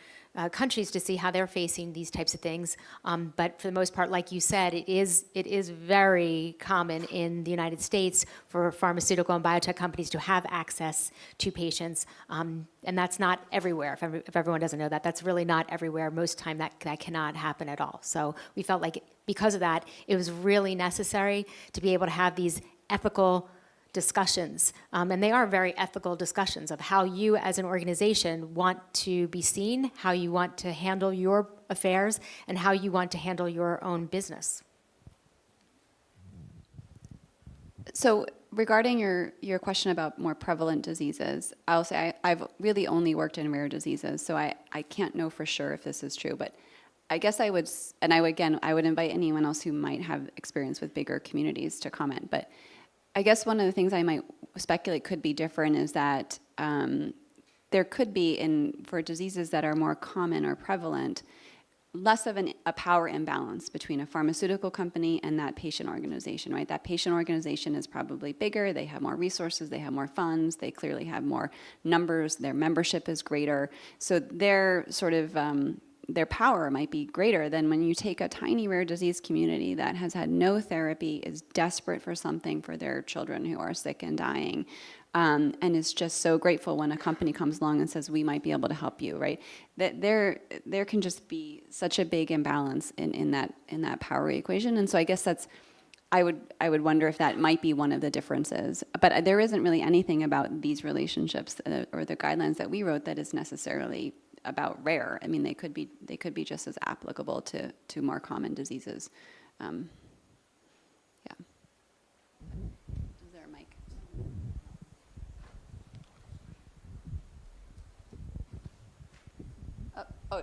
countries to see how they're facing these types of things. But for the most part, like you said, it is very common in the United States for pharmaceutical and biotech companies to have access to patients. And that's not everywhere. If everyone doesn't know that, that's really not everywhere. Most time that cannot happen at all. So we felt like because of that, it was really necessary to be able to have these ethical discussions, and they are very ethical discussions of how you as an organization want to be seen, how you want to handle your affairs, and how you want to handle your own business. So regarding your question about more prevalent diseases, I'll say I've really only worked in rare diseases, so I can't know for sure if this is true, but I guess I would invite anyone else who might have experience with bigger communities to comment, but I guess one of the things I might speculate could be different is that there could be, for diseases that are more common or prevalent, less of a power imbalance between a pharmaceutical company and that patient organization, right? That patient organization is probably bigger, they have more resources, they have more funds, they clearly have more numbers, their membership is greater. So their sort of their power might be greater than when you take a tiny rare disease community that has had no therapy, is desperate for something for their children who are sick and dying, and is just so grateful when a company comes along and says, we might be able to help you, right? That there can just be such a big imbalance in that power equation. And so I guess I would wonder if that might be one of the differences. But there isn't really anything about these relationships or the guidelines that we wrote that is necessarily about rare. I mean, they could be just as applicable to more common diseases. Yeah. Is there a mic? Oh,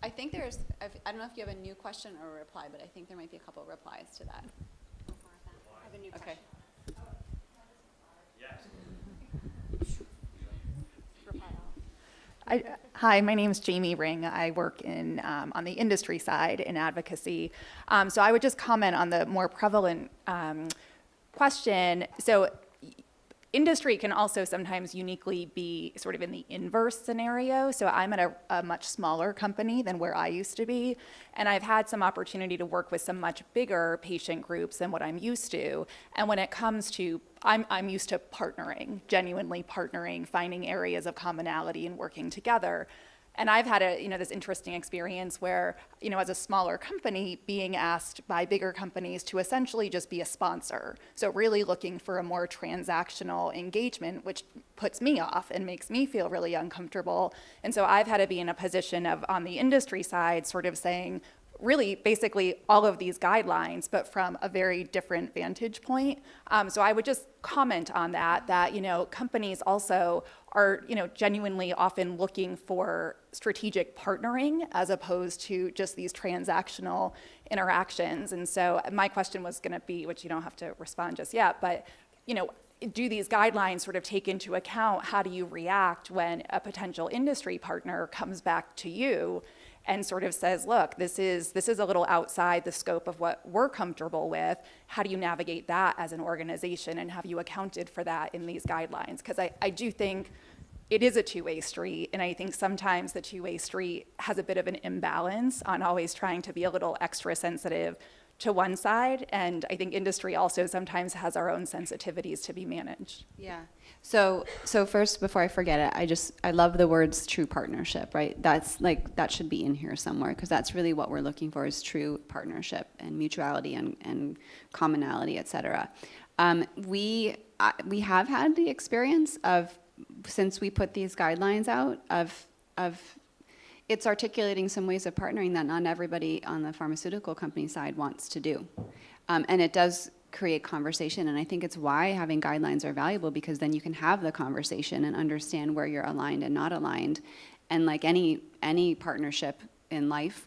I think there's, I don't know if you have a new question or a reply, but I think there might be a couple replies to that. I have a new Okay. Hi, my name is Jamie Ring. I work in on the industry side in advocacy. So I would just comment on the more prevalent question. So industry can also sometimes uniquely be sort of in the inverse scenario. So I'm at a much smaller company than where I used to be, and I've had some opportunity to work with some much bigger patient groups than what I'm used to. And when it comes to, I'm used to partnering, genuinely partnering, finding areas of commonality and working together. And I've had this interesting experience where, as a smaller company, being asked by bigger companies to essentially just be a sponsor. So really looking for a more transactional engagement, which puts me off and makes me feel really uncomfortable. And so I've had to be in a position of, on the industry side, sort of saying, really basically all of these guidelines, but from a very different vantage point. So I would just comment on that companies also are, genuinely often looking for strategic partnering as opposed to just these transactional interactions. And so my question was going to be, which you don't have to respond just yet, but, do these guidelines sort of take into account how do you react when a potential industry partner comes back to you and sort of says, look, this is a little outside the scope of what we're comfortable with. How do you navigate that as an organization, and have you accounted for that in these guidelines? Because I do think it is a two-way street, and I think sometimes the two-way street has a bit of an imbalance on always trying to be a little extra sensitive to one side, and I think industry also sometimes has our own sensitivities to be managed. Yeah. So first, before I forget it, I love the words true partnership, right? That should be in here somewhere, because that's really what we're looking for, is true partnership and mutuality and commonality, et cetera. We have had the experience of, since we put these guidelines out, of it's articulating some ways of partnering that not everybody on the pharmaceutical company side wants to do. And it does create conversation, and I think it's why having guidelines are valuable, because then you can have the conversation and understand where you're aligned and not aligned. And like any partnership in life,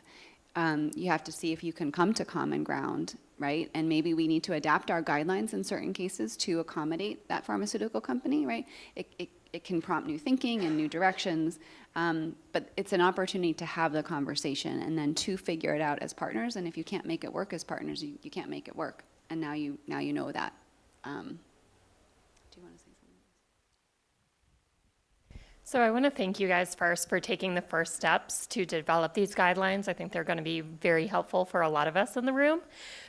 you have to see if you can come to common ground, right? And maybe we need to adapt our guidelines in certain cases to accommodate that pharmaceutical company, right? It can prompt new thinking and new directions, but it's an opportunity to have the conversation and then to figure it out as partners. And if you can't make it work as partners, you can't make it work. And now you know that. Do you want to say something? So I want to thank you guys first for taking the first steps to develop these guidelines. I think they're going to be very helpful for a lot of us in the room.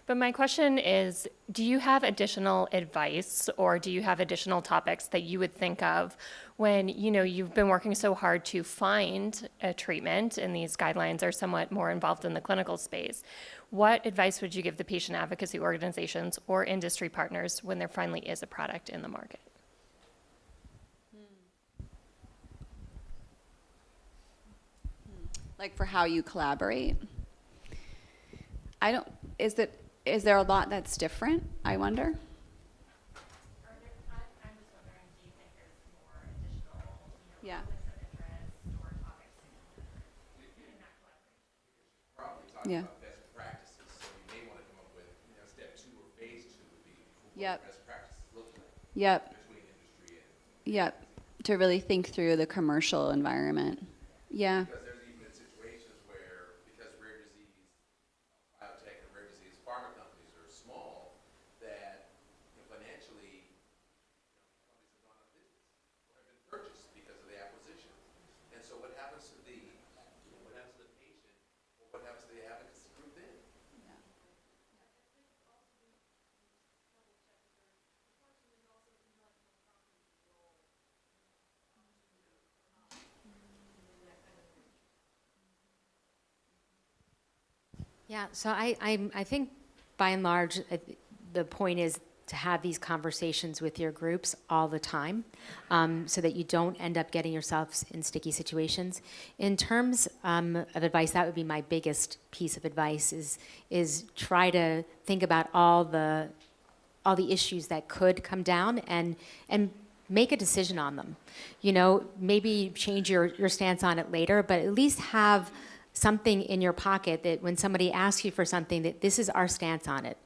But my question is, do you have additional advice, or do you have additional topics that you would think of when, you've been working so hard to find a treatment and these guidelines are somewhat more involved in the clinical space? What advice would you give the patient advocacy organizations or industry partners when there finally is a product in the market? Like for how you collaborate? Is there a lot that's different, I wonder? I'm just wondering, do you think there's more additional, Yeah. conflicts of interest or topics in that collaboration? Probably talking Yeah. about best practices, so you may want to come up with, step 2 or phase 2 would be what Yep. best practices look like Yep. between industry and, Yep. To really think through the commercial environment. Yeah. because there's even situations where, because rare disease, biotech and rare disease pharma companies are small, that financially, companies have gone out of business or have been purchased because of the acquisition. And so what happens to the patient, or what happens to the advocacy group then? Yeah, so I think by and large, the point is to have these conversations with your groups all the time, so that you don't end up getting yourselves in sticky situations. In terms of advice, that would be my biggest piece of advice, is try to think about all the issues that could come down and make a decision on them. Maybe change your stance on it later, but at least have something in your pocket that when somebody asks you for something, that this is our stance on it.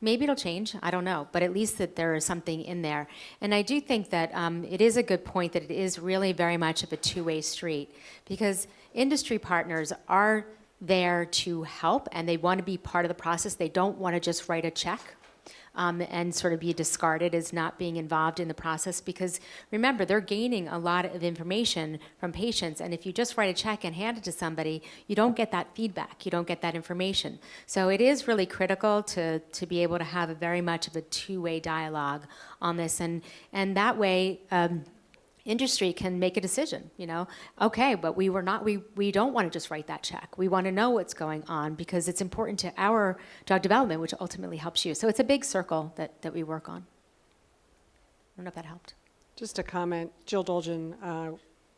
Maybe it'll change, I don't know, but at least that there is something in there. And I do think that it is a good point that it is really very much of a two-way street, because industry partners are there to help and they want to be part of the process. They don't want to just write a check and sort of be discarded as not being involved in the process, because remember, they're gaining a lot of information from patients, and if you just write a check and hand it to somebody, you don't get that feedback, you don't get that information. So it is really critical to be able to have a very much of a two-way dialogue on this, and that way industry can make a decision, okay, but we don't want to just write that check. We want to know what's going on because it's important to our drug development, which ultimately helps you. So it's a big circle that we work on. I don't know if that helped. Just a comment, Jill Dolgen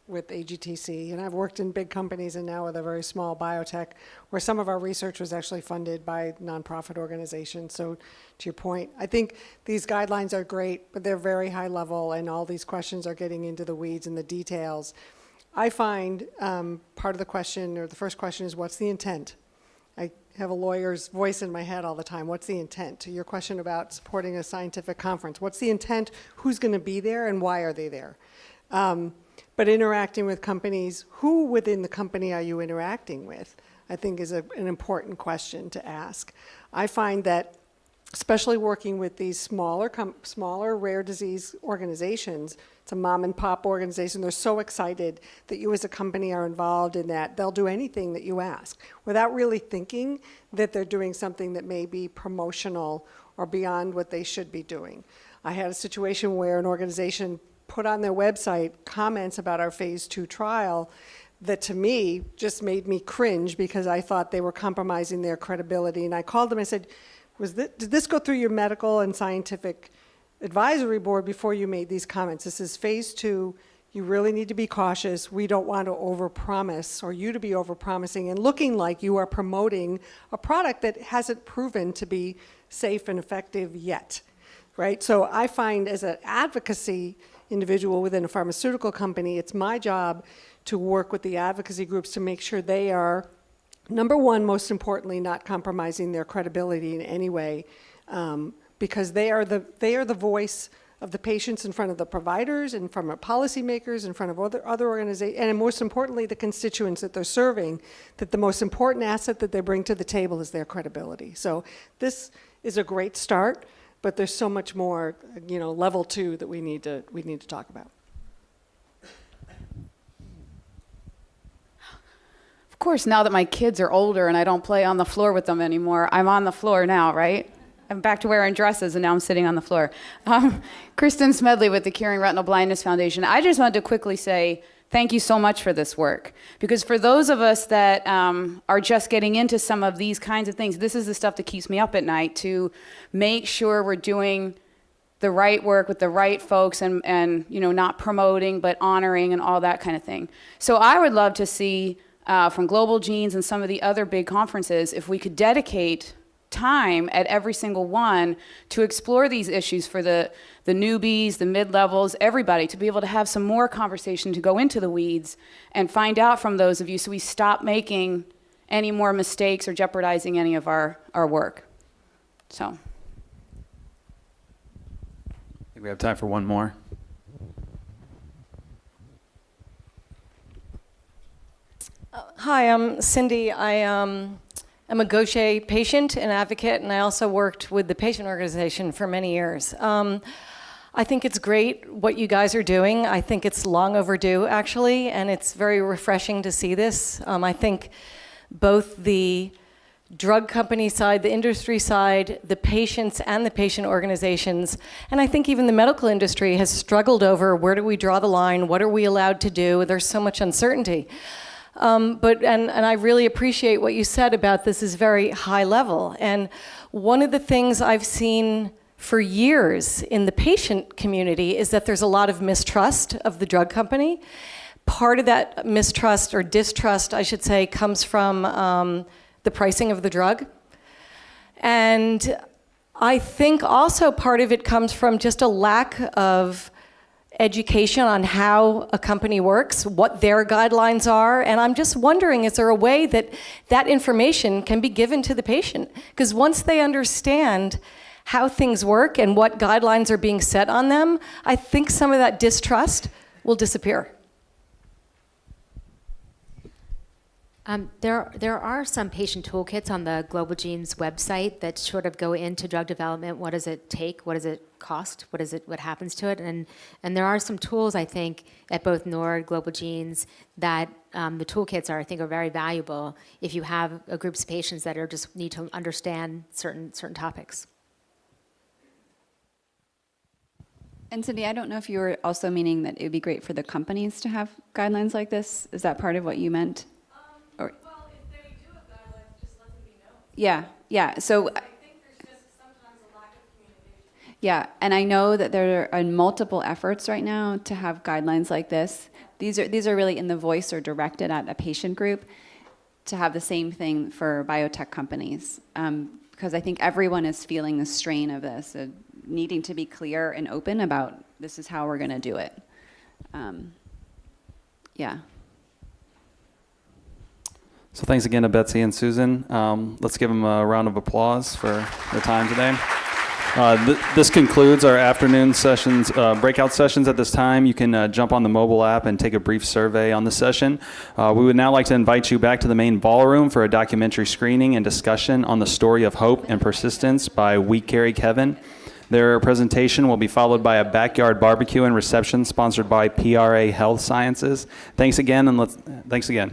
with AGTC, and I've worked in big companies and now with a very small biotech where some of our research was actually funded by nonprofit organizations. So to your point, I think these guidelines are great, but they're very high level and all these questions are getting into the weeds and the details. I find part of the question, or the first question, is what's the intent? I have a lawyer's voice in my head all the time. What's the intent? To your question about supporting a scientific conference, what's the intent? Who's going to be there and why are they there? But interacting with companies, who within the company are you interacting with, I think is an important question to ask. I find that, especially working with these smaller rare disease organizations, it's a mom and pop organization, they're so excited that you as a company are involved in that. They'll do anything that you ask without really thinking that they're doing something that may be promotional or beyond what they should be doing. I had a situation where an organization put on their website comments about our phase 2 trial that to me just made me cringe because I thought they were compromising their credibility. And I called them and I said, did this go through your medical and scientific advisory board before you made these comments? This is phase 2. You really need to be cautious. We don't want to overpromise or you to be overpromising and looking like you are promoting a product that hasn't proven to be safe and effective yet, right? So I find as an advocacy individual within a pharmaceutical company, it's my job to work with the advocacy groups to make sure they are, number one, most importantly, not compromising their credibility in any way, because they are the voice of the patients in front of the providers, in front of policymakers, in front of other organizations, and most importantly, the constituents that they're serving, that the most important asset that they bring to the table is their credibility. So this is a great start, but there's so much more, level 2 that we need to talk about. Of course, now that my kids are older and I don't play on the floor with them anymore, I'm on the floor now, right? I'm back to wearing dresses and now I'm sitting on the floor. Kristen Smedley with the Curing Retinal Blindness Foundation. I just wanted to quickly say thank you so much for this work. Because for those of us that are just getting into some of these kinds of things, this is the stuff that keeps me up at night, to make sure we're doing the right work with the right folks and not promoting but honoring and all that kind of thing. So I would love to see from Global Genes and some of the other big conferences, if we could dedicate time at every single one to explore these issues for the newbies, the mid-levels, everybody, to be able to have some more conversation, to go into the weeds and find out from those of you so we stop making any more mistakes or jeopardizing any of our work. So. I think we have time for one more. Hi, I'm Cindy. I am a Gaucher patient and advocate, and I also worked with the patient organization for many years. I think it's great what you guys are doing. I think it's long overdue, actually, and it's very refreshing to see this. I think both the drug company side, the industry side, the patients and the patient organizations, and I think even the medical industry has struggled over where do we draw the line, what are we allowed to do? There's so much uncertainty. But I really appreciate what you said about this is very high level. And one of the things I've seen for years in the patient community is that there's a lot of mistrust of the drug company. Part of that mistrust or distrust, I should say, comes from the pricing of the drug. And I think also part of it comes from just a lack of education on how a company works, what their guidelines are, and I'm just wondering, is there a way that that information can be given to the patient? Because once they understand how things work and what guidelines are being set on them, I think some of that distrust will disappear. There are some patient toolkits on the Global Genes website that sort of go into drug development. What does it take? What does it cost? What happens to it? And there are some tools, I think, at both NORD, Global Genes, that the toolkits are very valuable if you have a group of patients that are just need to understand certain topics. And Cindy, I don't know if you were also meaning that it would be great for the companies to have guidelines like this. Is that part of what you meant? Or, well, if they do have guidelines, just let them be known. Yeah. So I think there's just sometimes a lack of communication. yeah, and I know that there are multiple efforts right now to have guidelines like this. These are really in the voice or directed at a patient group to have the same thing for biotech companies. Because I think everyone is feeling the strain of this, needing to be clear and open about this is how we're going to do it. Yeah. So thanks again to Betsy and Susan. Let's give them a round of applause for their time today. This concludes our afternoon sessions, breakout sessions at this time. You can jump on the mobile app and take a brief survey on the session. We would now like to invite you back to the main ballroom for a documentary screening and discussion on the story of hope and persistence by We Carry Kevin. Their presentation will be followed by a backyard barbecue and reception sponsored by PRA Health Sciences. Thanks again, and thanks again.